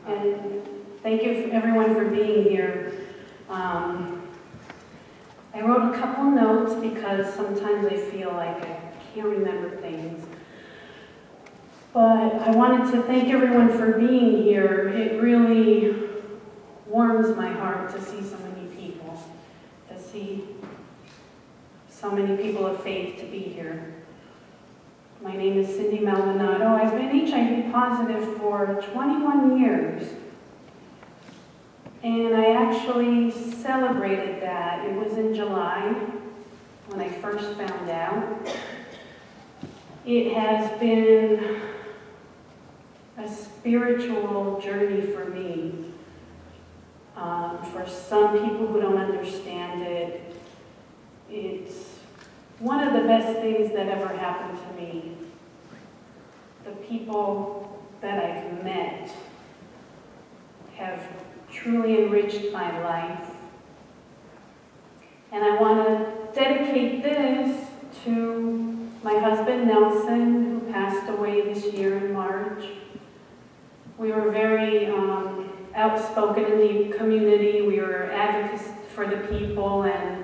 And thank you everyone for being here. I wrote a couple notes because sometimes I feel like I can't remember things. But I wanted to thank everyone for being here. It really warms my heart to see so many people, to see so many people of faith to be here. My name is Cindy Maldonado. I've been HIV positive for 21 years. And I actually celebrated that. It was in July when I first found out. It has been a spiritual journey for me. For some people who don't understand it, it's one of the best things that ever happened to me. The people that I've met have truly enriched my life. And I want to dedicate this to my husband Nelson, who passed away this year in March. We were very outspoken in the community. We were advocates for the people, and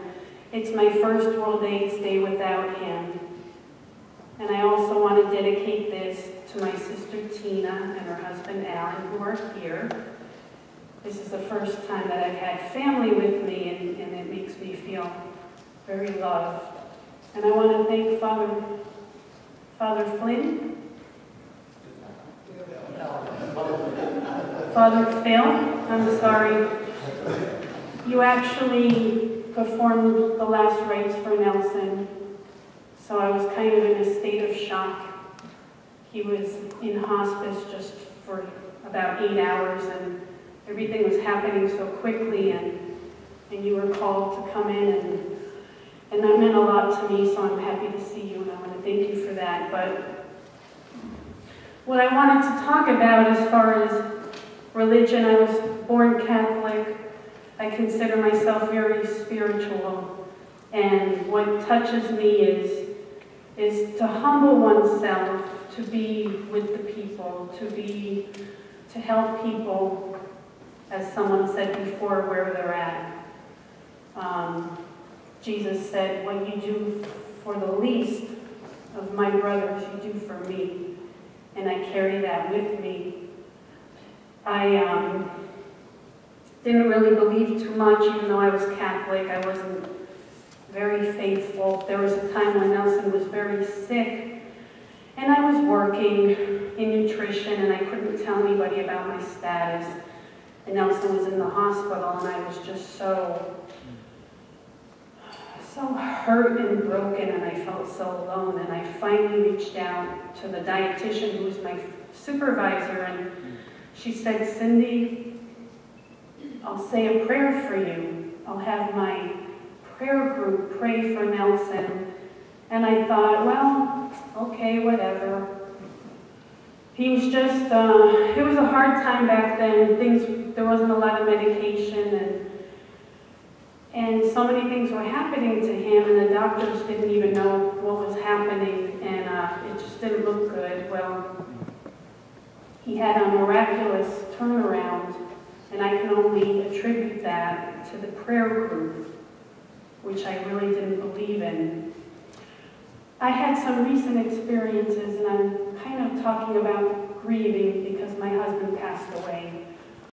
it's my first World AIDS Day without him. And I also want to dedicate this to my sister Tina and her husband Alan, who are here. This is the first time that I've had family with me, and it makes me feel very loved. And I want to thank Father Flynn, Father Phil, I'm sorry. You actually performed the last rites for Nelson, so I was kind of in a state of shock. He was in hospice just for about 8 hours, and everything was happening so quickly, and you were called to come in, and that meant a lot to me, so I'm happy to see you, and I want to thank you for that. But what I wanted to talk about as far as religion, I was born Catholic. I consider myself very spiritual, and what touches me is to humble oneself, to be with the people, to help people, as someone said before, where they're at. Jesus said, what you do for the least of my brothers, you do for me. And I carry that with me. I didn't really believe too much, even though I was Catholic. I wasn't very faithful. There was a time when Nelson was very sick, and I was working in nutrition, and I couldn't tell anybody about my status. And Nelson was in the hospital, and I was just so hurt and broken, and I felt so alone. And I finally reached out to the dietitian who was my supervisor, and she said, Cindy, I'll say a prayer for you. I'll have my prayer group pray for Nelson. And I thought, well, okay, whatever. He was just, it was a hard time back then. There wasn't a lot of medication, and so many things were happening to him, and the doctors didn't even know what was happening, and it just didn't look good. Well, he had a miraculous turnaround, and I can only attribute that to the prayer group, which I really didn't believe in. I had some recent experiences, and I'm kind of talking about grieving because my husband passed away.